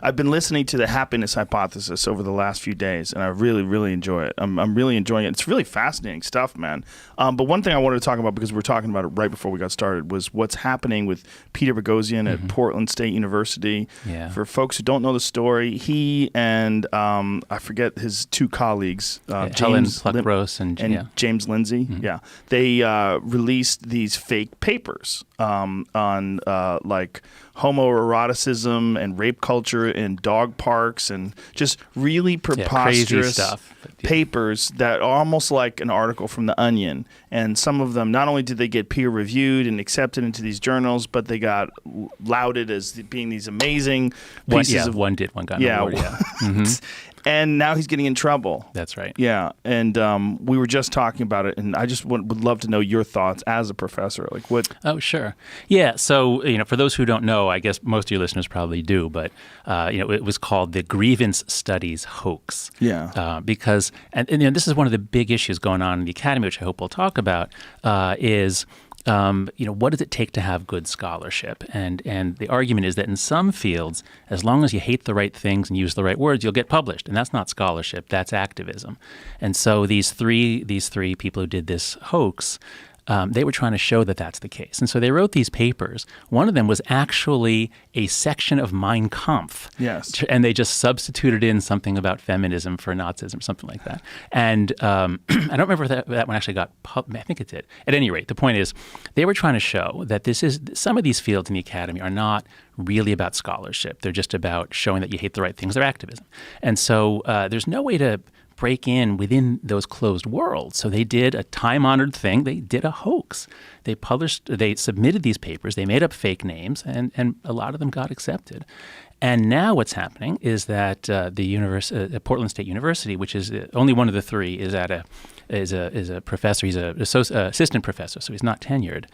I've been listening to the happiness hypothesis over the last few days, and I really, really enjoy it. I'm really enjoying it. It's really fascinating stuff, man. But one thing I wanted to talk about, because we were talking about it right before we got started, was what's happening with Peter Boghossian at Portland State University. Yeah. For folks who don't know the story, he and I forget his two colleagues, James Pluck-Rose and James Lindsay. Yeah, they released these fake papers on like homoeroticism and rape culture in dog parks, and just really preposterous crazy stuff. Papers that are almost like an article from The Onion. And some of them, not only did they get peer reviewed and accepted into these journals, but they got lauded as being these amazing pieces one got an award. And now he's getting in trouble. That's right. Yeah, and we were just talking about it, and I just would love to know your thoughts as a professor. Like what? Oh, sure. Yeah. So for those who don't know, I guess most of your listeners probably do, but it was called the Grievance Studies hoax. Yeah. Because and this is one of the big issues going on in the academy, which I hope we'll talk about, is. What does it take to have good scholarship? And the argument is that in some fields, as long as you hate the right things and use the right words, you'll get published. And that's not scholarship, that's activism. And so these three people who did this hoax, they were trying to show that that's the case. And so they wrote these papers. One of them was actually a section of Mein Kampf. Yes. And they just substituted in something about feminism for Nazism, something like that. And I don't remember if that one actually got I think it did. At any rate, the point is they were trying to show that some of these fields in the academy are not really about scholarship. They're just about showing that you hate the right things. They're activism. And so there's no way to break in within those closed worlds. So they did a time-honored thing. They did a hoax. They submitted these papers. They made up fake names, and a lot of them got accepted. And now what's happening is that Portland State University, which is only one of the three, is a professor. He's an assistant professor, so he's not tenured.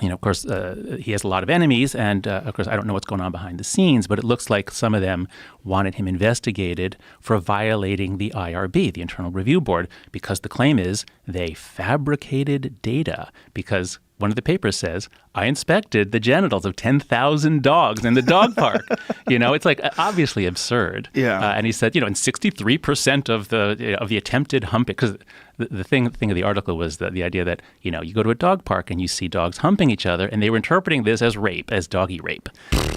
Of course, he has a lot of enemies, and of course, I don't know what's going on behind the scenes, but it looks like some of them wanted him investigated for violating the IRB, the Internal Review Board, because the claim is they fabricated data. Because one of the papers says, I inspected the genitals of 10,000 dogs in the dog park. It's like obviously absurd. Yeah. And he said, in 63% of the attempted humping, because the thing of the article was the idea that, you go to a dog park and you see dogs humping each other, and they were interpreting this as rape, as doggy rape.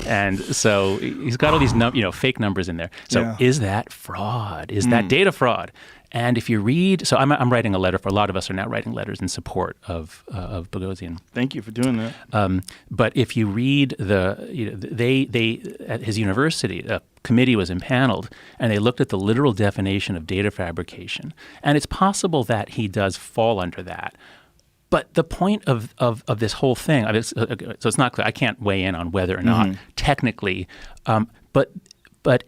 And so he's got all these fake numbers in there. So is that fraud? Is that data fraud? And if you read, so I'm writing a letter. For a lot of us are now writing letters in support of Boghossian. Thank you for doing that. But if you read they at his university, a committee was impaneled, and they looked at the literal definition of data fabrication, and it's possible that he does fall under that. But the point of this whole thing, so it's not clear. I can't weigh in on whether or not technically, but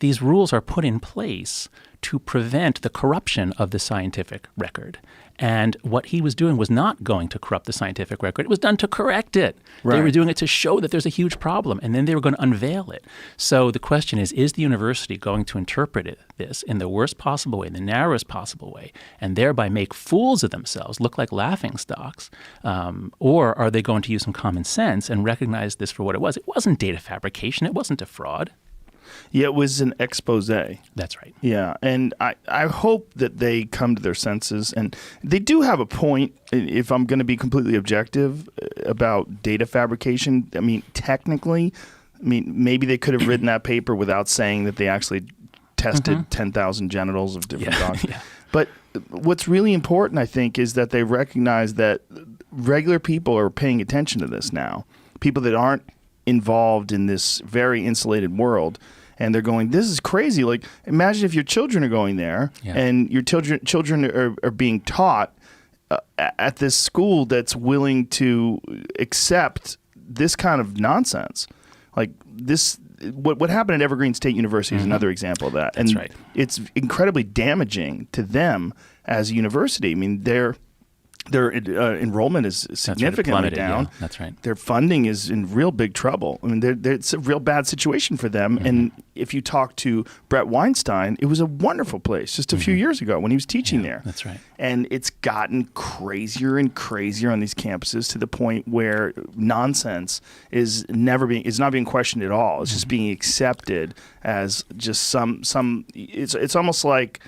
these rules are put in place to prevent the corruption of the scientific record. And what he was doing was not going to corrupt the scientific record. It was done to correct it. Right. They were doing it to show that there's a huge problem, and then they were going to unveil it. So the question is the university going to interpret this in the worst possible way, the narrowest possible way, and thereby make fools of themselves, look like laughingstocks? Or are they going to use some common sense and recognize this for what it was? It wasn't data fabrication. It wasn't a fraud. Yeah, it was an expose. That's right. Yeah, and I hope that they come to their senses. And they do have a point, if I'm going to be completely objective, about data fabrication. I mean, technically, maybe they could have written that paper without saying that they actually tested 10,000 genitals of different dogs. Yeah. But what's really important, I think, is that they recognize that regular people are paying attention to this now. People that aren't involved in this very insulated world. And they're going, this is crazy. Like, imagine if your children are going there and your children are being taught at this school that's willing to accept this kind of nonsense. Like this, what happened at Evergreen State University is another example of that. That's and right. It's incredibly damaging to them as a university. I mean, they're their enrollment is significantly plummeted, down. yeah, that's right. Their funding is in real big trouble. I mean, it's a real bad situation for them. And if you talk to Brett Weinstein, it was a wonderful place just a few years ago when he was teaching there. That's right. And it's gotten crazier and crazier on these campuses to the point where nonsense is not being questioned at all. It's just being accepted as just it's almost like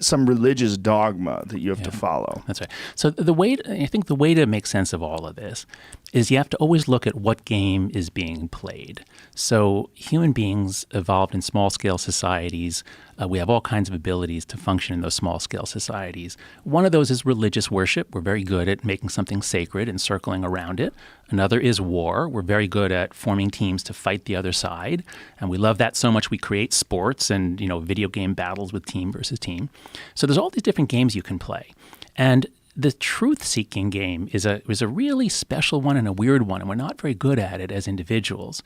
some religious dogma that you have to follow. That's right. So I think the way to make sense of all of this is you have to always look at what game is being played. So human beings evolved in small-scale societies. We have all kinds of abilities to function in those small-scale societies. One of those is religious worship. We're very good at making something sacred and circling around it. Another is war. We're very good at forming teams to fight the other side. And we love that so much we create sports and video game battles with team versus team. So there's all these different games you can play. And the truth-seeking game is a really special one and a weird one, and we're not very good at it as individuals.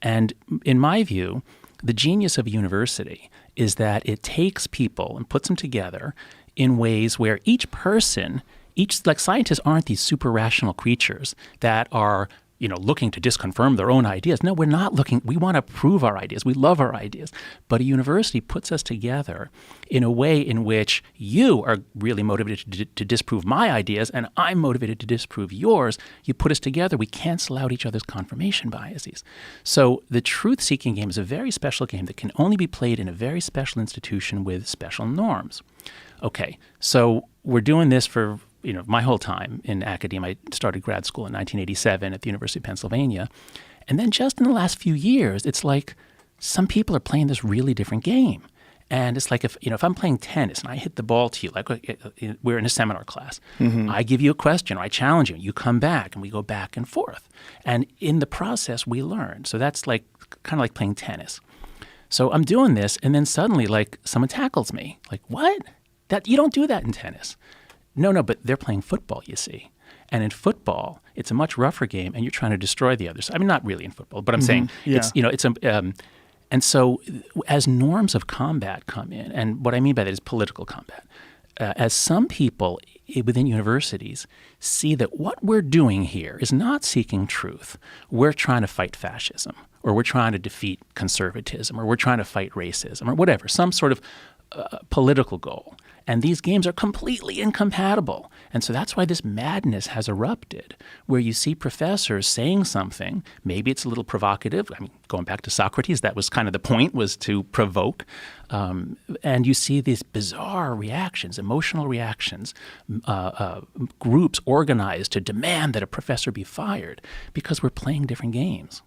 And in my view, the genius of a university is that it takes people and puts them together in ways where each person, like scientists aren't these super rational creatures that are looking to disconfirm their own ideas. No, we're not looking. We want to prove our ideas. We love our ideas. But a university puts us together in a way in which you are really motivated to disprove my ideas and I'm motivated to disprove yours. You put us together. We cancel out each other's confirmation biases. So the truth-seeking game is a very special game that can only be played in a very special institution with special norms. Okay, so we're doing this for my whole time in academia. I started grad school in 1987 at the University of Pennsylvania. And then just in the last few years, it's like some people are playing this really different game. And it's like if I'm playing tennis and I hit the ball to you, like we're in a seminar class, I give you a question or I challenge you, you come back and we go back and forth. And in the process, we learn. So that's like kind of like playing tennis. So I'm doing this and then suddenly like someone tackles me. Like, what? You don't do that in tennis. No, but they're playing football, you see. And in football, it's a much rougher game, and you're trying to destroy the others. I mean, not really in football, but I'm saying and so as norms of combat come in, and what I mean by that is political combat, as some people within universities see that what we're doing here is not seeking truth. We're trying to fight fascism, or we're trying to defeat conservatism, or we're trying to fight racism, or whatever, some sort of political goal. And these games are completely incompatible. And so that's why this madness has erupted, where you see professors saying something, maybe it's a little provocative. I mean, going back to Socrates, that was kind of the point, was to provoke. And you see these bizarre reactions, emotional reactions, groups organized to demand that a professor be fired because we're playing different games.